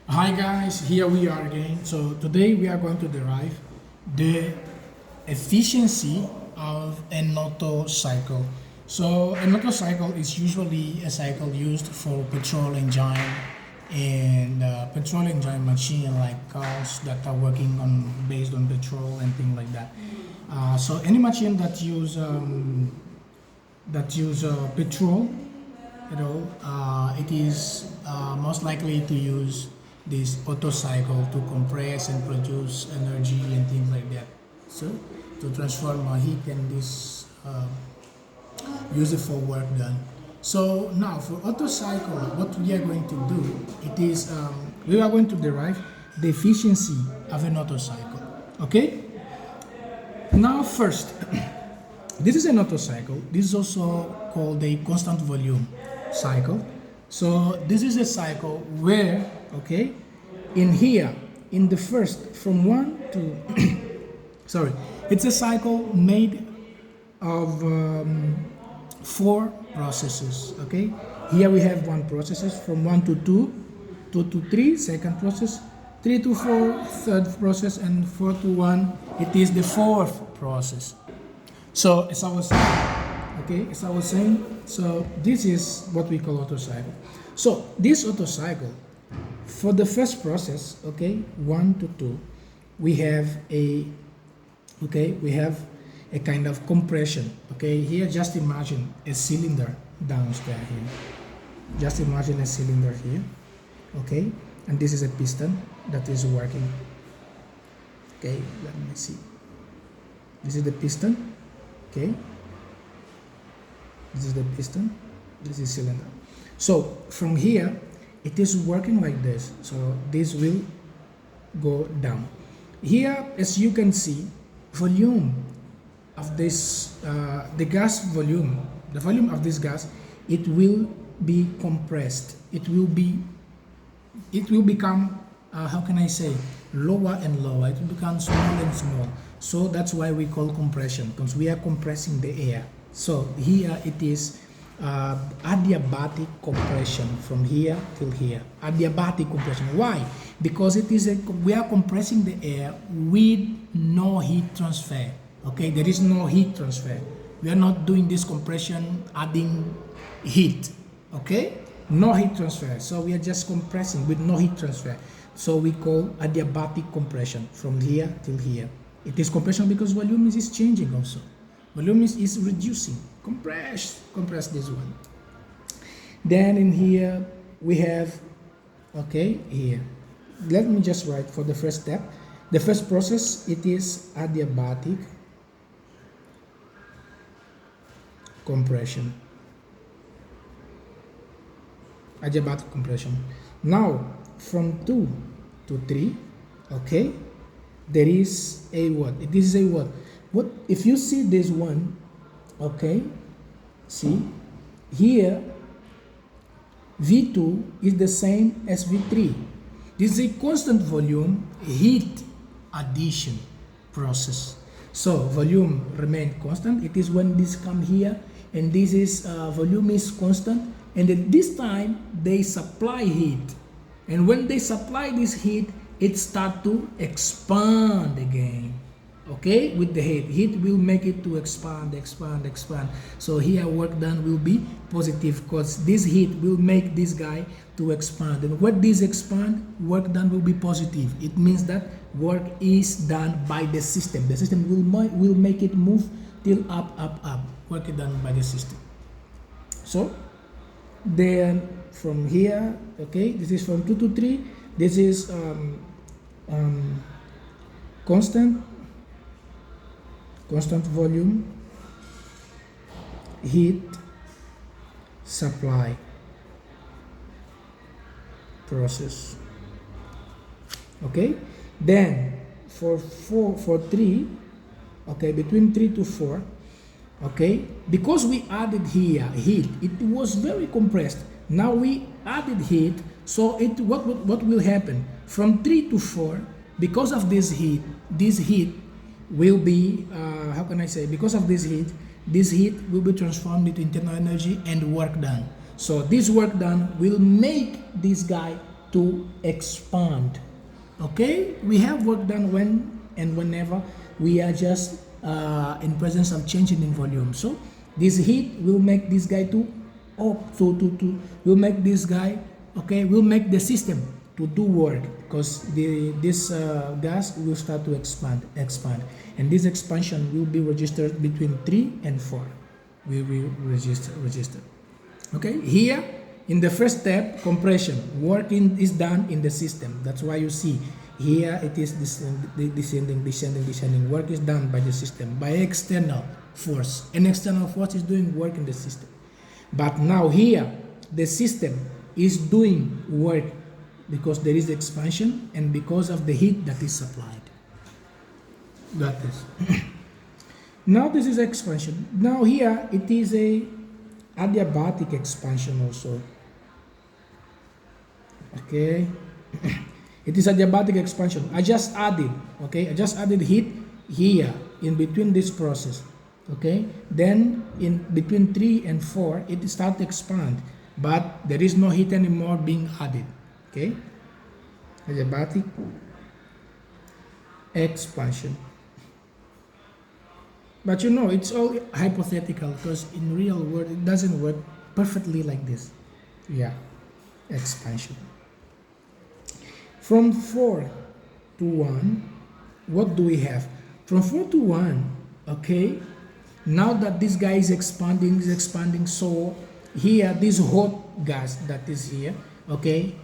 Hi guys, here we are again. So today we are going to derive the efficiency of an Otto cycle. So an Otto cycle is usually a cycle used for petrol engine and petrol engine machine like cars that are working on based on petrol and things like that. So any machine that use petrol, it is most likely to use this Otto cycle to compress and produce energy and things like that. So to transform heat and this use it for work done. So now for Otto cycle, what we are going to do, it is we are going to derive the efficiency of an Otto cycle. Okay. Now first, this is an Otto cycle. This is also called a constant volume cycle. So this is a cycle where, okay, in here, in the first, from 1 to, sorry, it's a cycle made of 4 processes, okay? Here we have 1 processes from 1 to 2, 2 to 3, second process, 3 to 4, third process, and 4 to 1, it is the 4th process. So as I was saying, so this is what we call Otto cycle. So this Otto cycle, for the first process, okay, 1 to 2, we have a kind of compression. Okay, here just imagine a cylinder downstairs here. Just imagine a cylinder here, okay, and this is a piston that is working. Okay, let me see. This is the piston. Okay, this is the piston, this is cylinder. So from here it is working like this, so this will go down. Here, as you can see, volume of this the gas volume, the volume of this gas, it will be compressed, it will become how can I say, lower and lower, it will become small and small. So that's why we call compression, because we are compressing the air. So here it is adiabatic compression from here till here. Adiabatic compression. Why? Because we are compressing the air with no heat transfer. Okay, there is no heat transfer. We are not doing this compression adding heat. Okay, no heat transfer. So we are just compressing with no heat transfer. So we call adiabatic compression from here till here. It is compression because volume is changing also. Volume is reducing. Compress this one. Then in here we have, okay, here. Let me just write for the first step. The first process, it is adiabatic compression. Adiabatic compression. Now from 2 to 3, okay, there is a what? It is a what? What if you see this one, okay, see here V2 is the same as V3. This is a constant volume heat addition process. So volume remain constant. It is when this come here and this is volume is constant, and at this time they supply heat, and when they supply this heat, it start to expand again. Okay, with the heat will make it to expand. So here work done will be positive, because this heat will make this guy to expand, and when this expand, work done will be positive. It means that work is done by the system. The system will make it move till up. Work is done by the system. So then from here, okay, this is from 2 to 3. This is constant volume heat supply process. Okay, then for 3, okay, between 3 to 4, okay, because we added here heat, it was very compressed. Now we added heat, so what will happen from 3 to 4, because of this heat will be how can I say, because of this heat will be transformed into internal energy and work done. So this work done will make this guy to expand. Okay, we have work done when and whenever we are just in presence of changing in volume. So this heat will make this guy to will make this guy, okay, will make the system to do work, because this gas will start to expand, and this expansion will be registered between 3 and 4. We will register. Okay, here in the first step, compression, is done in the system. That's why you see here it is descending. Work is done by the system, by external force. An external force is doing work in the system. But now here, the system is doing work because there is expansion and because of the heat that is supplied. Got this? Now this is expansion. Now here it is a adiabatic expansion also. Okay. It is adiabatic expansion. I just added heat here in between this process. Okay, then in between 3 and 4 it starts to expand, but there is no heat anymore being added. Okay, adiabatic expansion. But you know, it's all hypothetical, because in real world it doesn't work perfectly like this. Yeah, expansion. From 4 to 1, what do we have? From 4 to 1, okay, now that this guy is expanding, so here, this hot gas that is here, okay,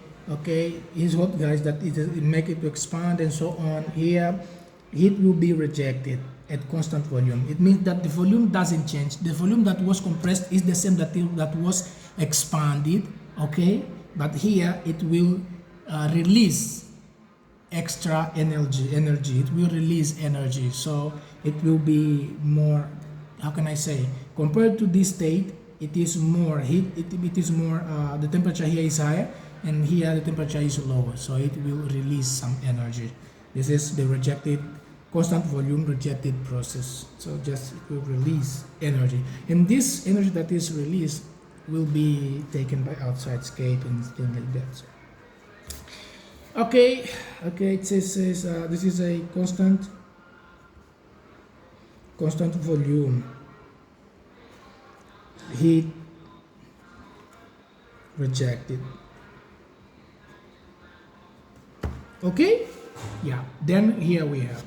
his hot gas that is make it to expand and so on, here, heat will be rejected at constant volume. It means that the volume doesn't change. The volume that was compressed is the same that was expanded, okay, but here it will release extra energy. It will release energy, so it will be more, how can I say, compared to this state, it is more heat. It is more, the temperature here is higher and here the temperature is lower, so it will release some energy. This is the rejected, constant volume rejected process. So just it will release energy, and this energy that is released will be taken by outside escape and things like that. So, okay, it says this is a constant volume heat rejected. Okay, yeah, then here we have,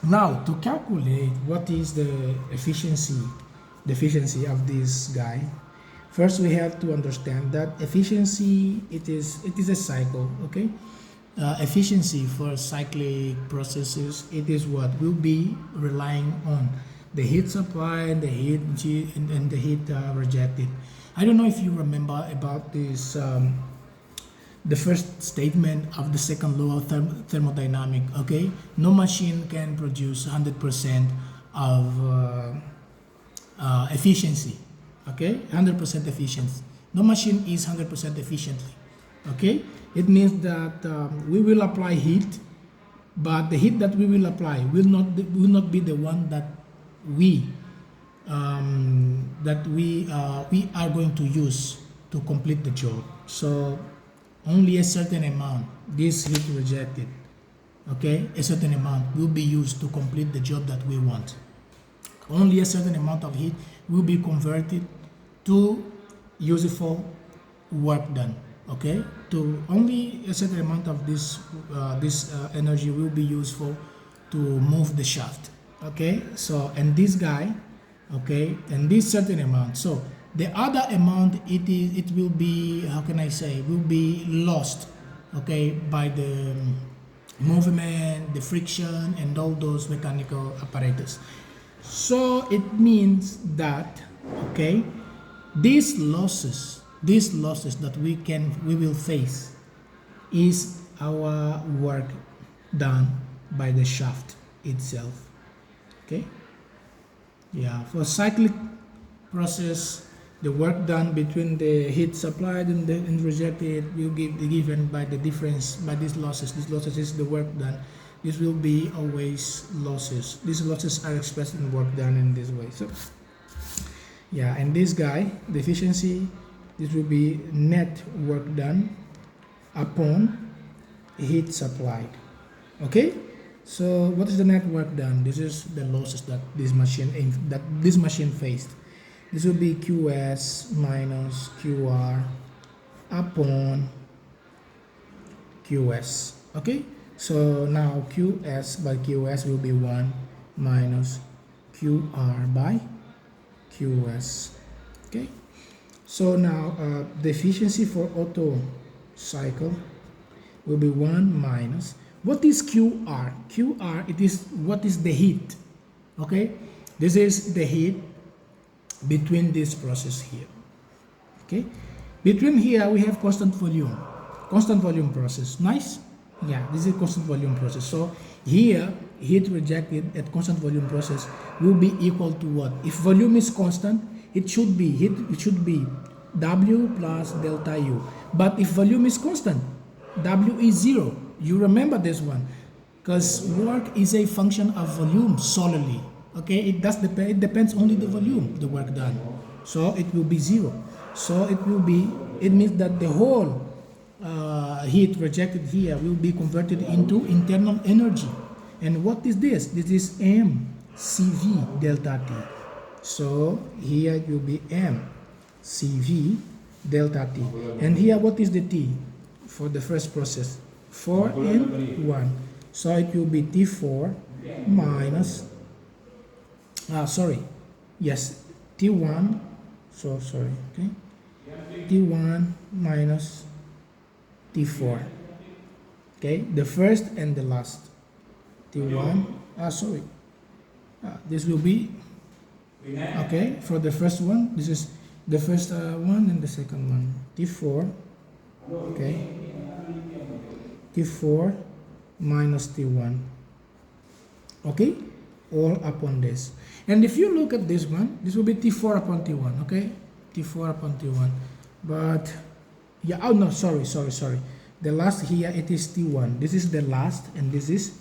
now to calculate what is the efficiency of this guy. First, we have to understand that efficiency, it is a cycle. Okay, efficiency for cyclic processes, it is what will be relying on the heat supply and the heat and the heat rejected. I don't know if you remember about this, the first statement of the second law of thermodynamic. Okay, no machine can produce 100% of efficiency. Okay, 100% efficiency. No machine is 100% efficiently. Okay, it means that we will apply heat, but the heat that we will apply will not be the one that we are going to use to complete the job. So only a certain amount, this heat rejected, okay, a certain amount will be used to complete the job that we want. Only a certain amount of heat will be converted to useful work done. Okay, to only a certain amount of this energy will be useful to move the shaft. Okay, so and this guy, okay, and this certain amount. So the other amount, it will be, how can I say, will be lost, okay, by the movement, the friction, and all those mechanical apparatus. So it means that, okay, these losses that we will face is our work done by the shaft itself. Okay, yeah, for cyclic process, the work done between the heat supplied and rejected will be given by the difference, by these losses. These losses is the work done. This will be always losses. These losses are expressed in work done in this way. So yeah, and this guy, the efficiency, this will be net work done upon heat supplied. Okay, so what is the net work done? This is the losses that this machine faced. This will be QS minus QR upon QS. Okay, so now QS by QS will be 1 minus QR by QS. Okay, so now the efficiency for Otto cycle will be 1 minus, what is QR? QR, it is what is the heat. Okay, this is the heat between this process here. Okay, between here we have constant volume process. Nice. Yeah, this is constant volume process. So here heat rejected at constant volume process will be equal to what? If volume is constant, it should be W plus delta U. But if volume is constant, W is 0. You remember this one, because work is a function of volume solely. Okay, it depends only the volume, the work done. So it will be 0. So it means that the whole heat rejected here will be converted into internal energy. And what is this? This is mCV delta T. So here it will be mCV delta T. And here what is the T for the first process? 4 and 1. So it will be T4 minus, T1, okay, T1 minus T4, okay, the first and the last, T1, this will be, okay, for the first one, this is the first one and the second one, T4, okay, T4 minus T1, okay, all upon this. And if you look at this one, this will be T4 upon T1, okay, T4 upon T1, but yeah, oh no, sorry, the last here, it is T1, this is the last and this is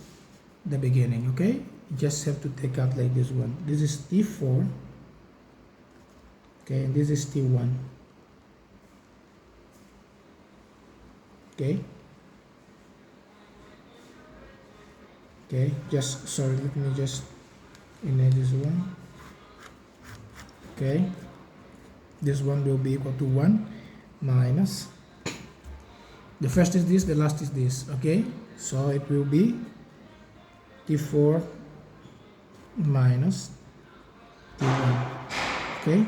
the beginning, okay, you just have to take out like this one, this is T4, okay, and this is T1, okay, just, sorry, let me just inlay this one, okay, this one will be equal to 1 minus, the first is this, the last is this, okay, so it will be T4 minus T1, okay,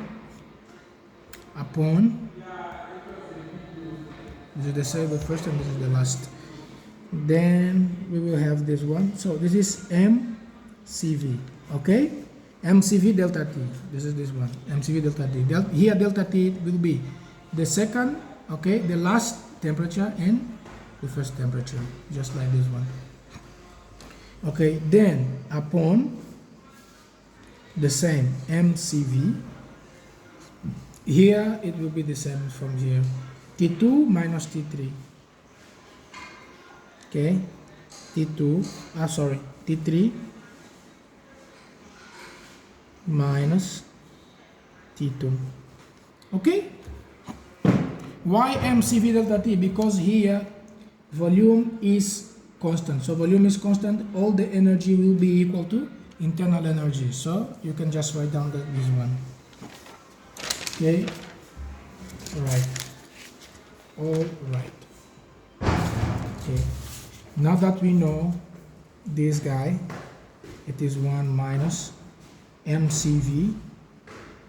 upon, this is the first and this is the last. Then we will have this one, so this is mCV, okay, mCV delta T, this is this one, mCV delta T, here delta T will be the second, okay, the last temperature and the first temperature, just like this one, okay, then upon the same mCV, here it will be the same from here, T2 minus T3, okay, T3 minus T2, okay. Why mCV delta T? Because here volume is constant, so volume is constant, all the energy will be equal to internal energy, so you can just write down this one, okay, all right, okay. Now that we know this guy, it is 1 minus mCV,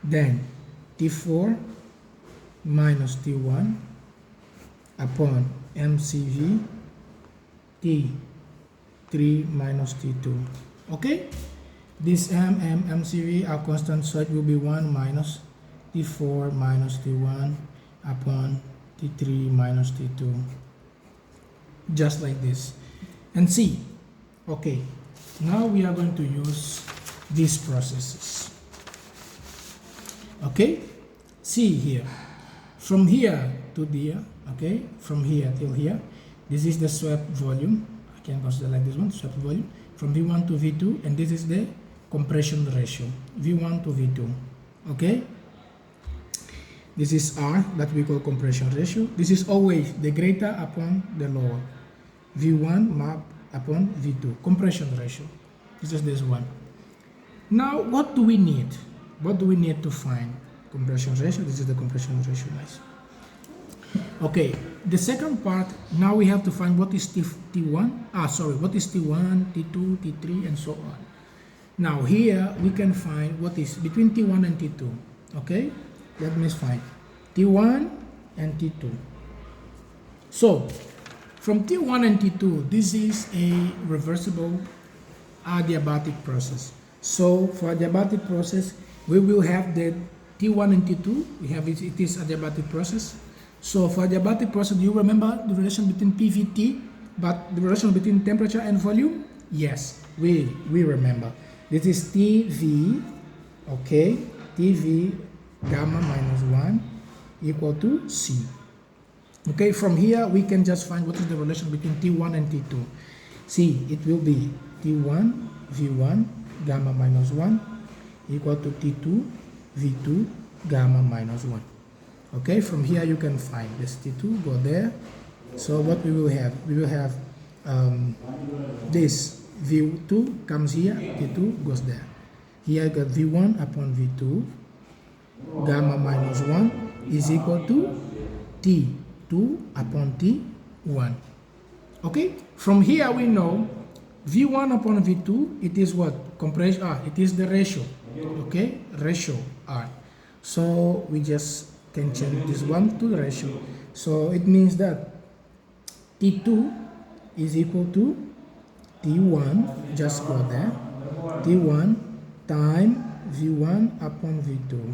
then T4 minus T1 upon mCV T3 minus T2, okay. This mCV are constant, so it will be 1 minus T4 minus T1 upon T3 minus T2, just like this. And see, okay, now we are going to use these processes, okay. See here, from here to there, okay, from here till here, this is the swept volume, I can consider like this one, swept volume, from V1 to V2, and this is the compression ratio, V1 to V2, okay. This is R that we call compression ratio. This is always the greater upon the lower. V1 map upon V2, compression ratio. This is this one. Now, what do we need? What do we need to find compression ratio? This is the compression ratio, guys. Okay, the second part, now we have to find what is T1, what is T1, T2, T3, and so on. Now here we can find what is between T1 and T2, okay? Let me find T1 and T2. So, from T1 and T2, this is a reversible adiabatic process. So, for adiabatic process, we will have the T1 and T2, we have it is adiabatic process. So for adiabatic process, do you remember the relation between PVT, but the relation between temperature and volume? Yes, we remember. This is TV, okay, TV gamma minus 1 equal to C. Okay, from here we can just find what is the relation between T1 and T2. See, it will be T1 V1 gamma minus 1 equal to T2 V2 gamma minus 1. Okay, from here you can find this T2, go there. So what we will have? We will have this V2 comes here, T2 goes there. Here I got V1 upon V2, gamma minus 1 is equal to T2 upon T1. Okay, from here we know V1 upon V2, it is what? Compression R, it is the ratio. Okay, ratio R. So we just can change this one to the ratio. So it means that T2 is equal to T1, just go there, T1 time V1 upon V2,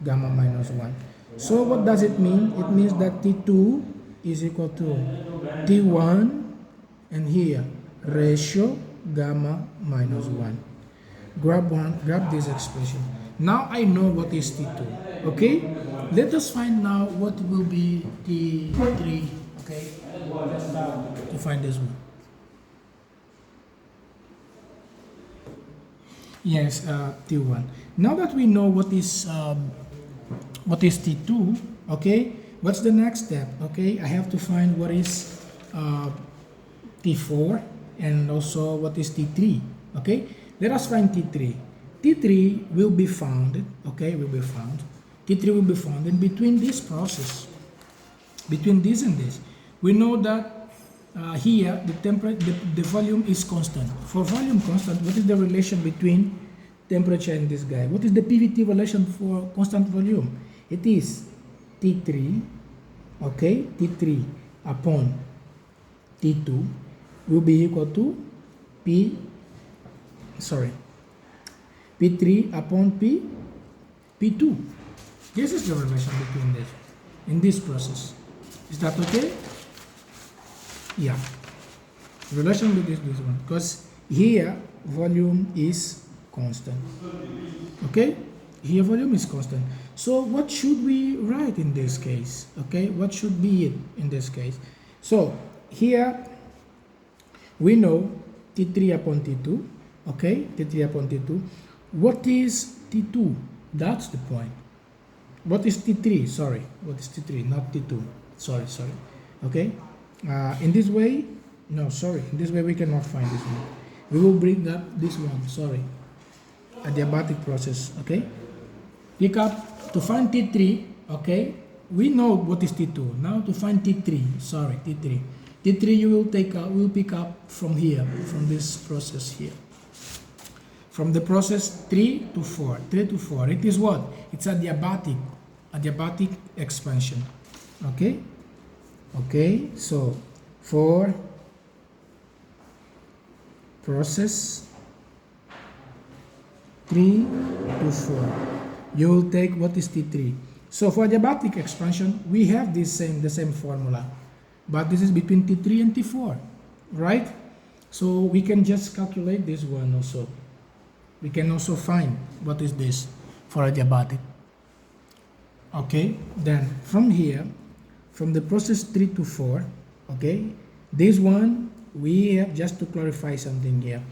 gamma minus 1. So what does it mean? It means that T2 is equal to T1 and here ratio gamma minus 1. Grab this expression. Now I know what is T2. Okay? Let us find now what will be T3. Okay? To find this one. Yes, T1. Now that we know what is T2, okay? What's the next step? Okay, I have to find what is T4 and also what is T3. Okay, let us find T3. T3 will be found. Okay, will be found. T3 will be found in between this process, between this and this. We know that here the volume is constant. For volume constant, what is the relation between temperature and this guy? What is the PVT relation for constant volume? It is T3, okay, T3 upon T2 will be equal to P3 upon P2. This is the relation between this in this process. Is that okay? Yeah. Relation with this one, because here volume is constant. Okay? Here volume is constant. So what should we write in this case? Okay? What should be it in this case? So here we know T3 upon T2. Okay? T3 upon T2. What is T2? That's the point. What is T3? Sorry. What is T3? Not T2. Sorry. Okay? In this way, no, sorry. In this way we cannot find this one. We will bring up this one. Sorry. Adiabatic process. Okay? Pick up to find T3. Okay? We know what is T2. Now to find T3. Sorry, T3. T3 you will pick up from here, from this process here. From the process 3 to 4. 3 to 4. It is what? It's adiabatic expansion. Okay? Okay, so for process 3 to 4, you will take what is T3. So for adiabatic expansion, we have the same formula, but this is between T3 and T4, right? So we can just calculate this one also. We can also find what is this for adiabatic. Okay, then from here, from the process 3 to 4, okay, this one we have, just to clarify something here,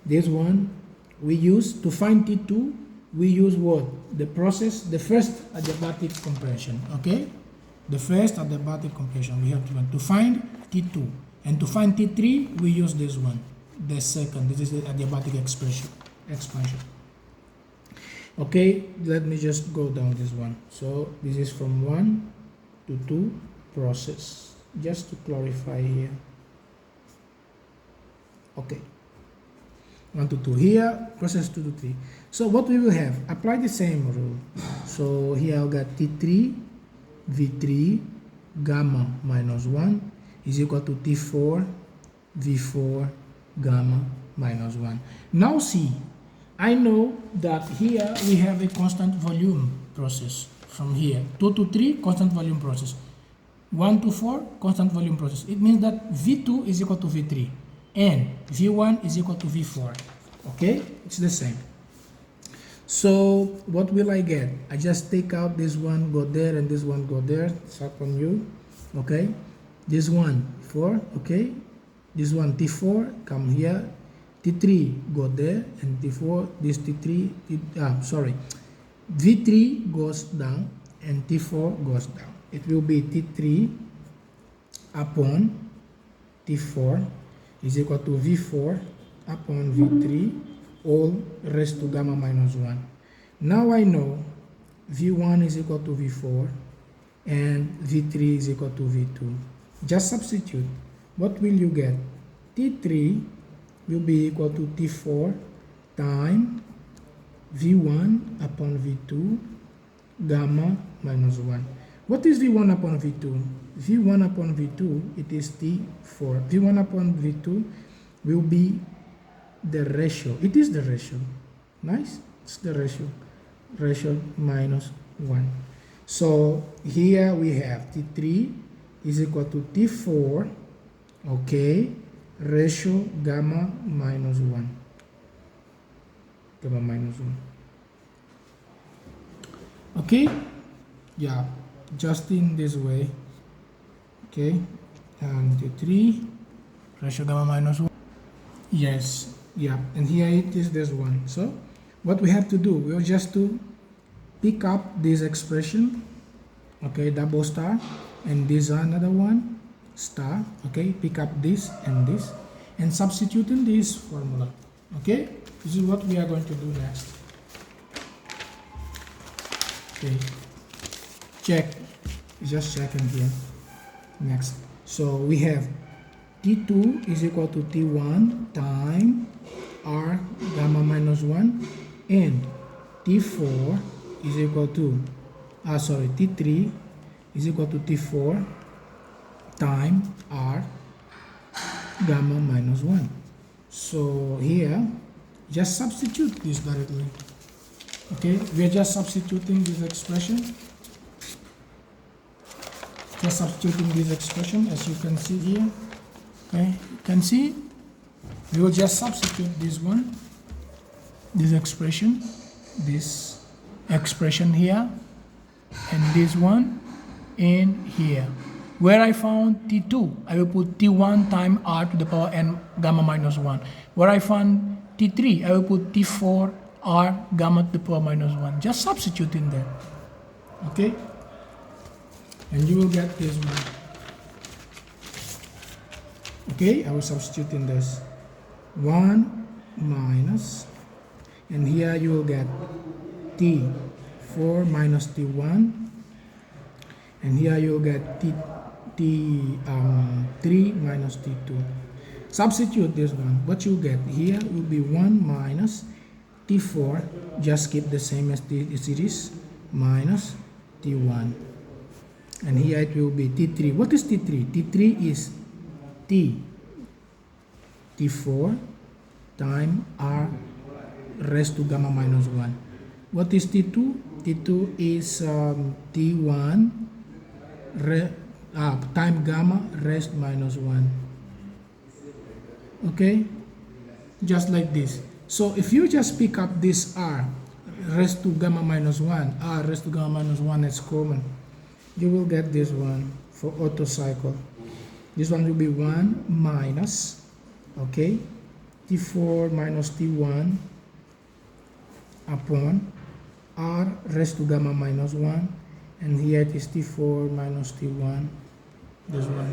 this one we use to find T2, we use what? The process, the first adiabatic compression, okay? The first adiabatic compression we have to find T2. And to find T3, we use this one, the second. This is the adiabatic expansion. Okay, let me just go down this one. So this is from 1 to 2 process. Just to clarify here. Okay. 1 to 2 here, process 2 to 3. So what we will have, apply the same rule. So here I've got T3, V3, gamma minus 1 is equal to T4, V4, gamma minus 1. Now see, I know that here we have a constant volume process from here. 2 to 3, constant volume process. 1 to 4, constant volume process. It means that V2 is equal to V3 and V1 is equal to V4. Okay, it's the same. So what will I get? I just take out this one, go there, and this one go there. It's up on you. Okay, this one 4. Okay, this one T4 come here, T3 go there, and T4 this T3 V3 goes down and T4 goes down. It will be T3 upon T4 is equal to V4 upon V3 all raised to gamma minus 1. Now I know V1 is equal to V4 and V3 is equal to V2. Just substitute. What will you get? T3 will be equal to T4 times V1 upon V2 gamma minus 1. What is V1 upon V2? V1 upon V2, it is T4. V1 upon V2 will be the ratio. It is the ratio. Nice? It's the ratio. Ratio minus 1. So here we have T3 is equal to T4, okay, ratio gamma minus 1. Gamma minus 1. Okay? Yeah, just in this way. Okay, and T3 ratio gamma minus 1. Yes, yeah, and here it is this one. So what we have to do, we'll just to pick up this expression, okay, double star, and this another one, star, okay, pick up this, and substitute in this formula. Okay, this is what we are going to do next. Okay, check, just checking here. Next, so we have T2 is equal to T1 times R gamma minus 1 and T4 is equal to T3 is equal to T4 times R gamma minus 1. So here just substitute this directly. Okay, we are just substituting this expression. Just substituting this expression as you can see here. Okay, you can see we will just substitute this one, this expression here, and this one in here. Where I found T2, I will put T1 times R to the power n gamma minus 1. Where I found T3, I will put T4 R gamma to the power minus 1. Just substitute in there. Okay? And you will get this one. Okay, I will substitute in this 1 minus, and here you will get T4 minus T1, and here you will get T3 minus T2. Substitute this one. What you get here will be 1 minus T4, just keep the same as it is, minus T1. And here it will be T3. What is T3? T3 is T4 times R raised to gamma minus 1. What is T2? T2 is T1 times gamma raised minus 1. Okay? Just like this. So if you just pick up this R raised to gamma minus 1, R raised to gamma minus 1 is common, you will get this one for Otto cycle. This one will be 1 minus, okay, T4 minus T1 upon r raised to gamma minus 1, and here it is t4 minus t1, this one,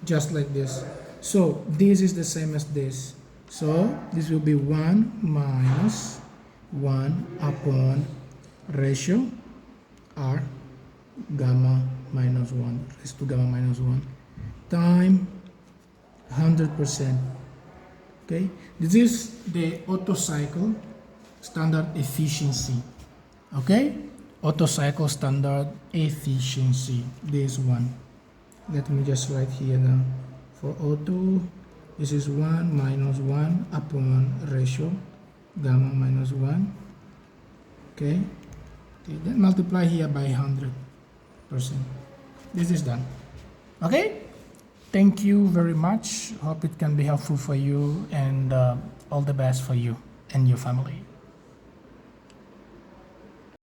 just like this. So this is the same as this. So this will be 1 minus 1 upon ratio r gamma minus 1 raised to gamma minus 1 time 100%. Okay, this is the Otto cycle standard efficiency. Okay, Otto cycle standard efficiency, this one. Let me just write here now. For Otto, this is 1 minus 1 upon ratio gamma minus 1. Okay, then multiply here by 100%. This is done. Okay, thank you very much. Hope it can be helpful for you, and all the best for you and your family.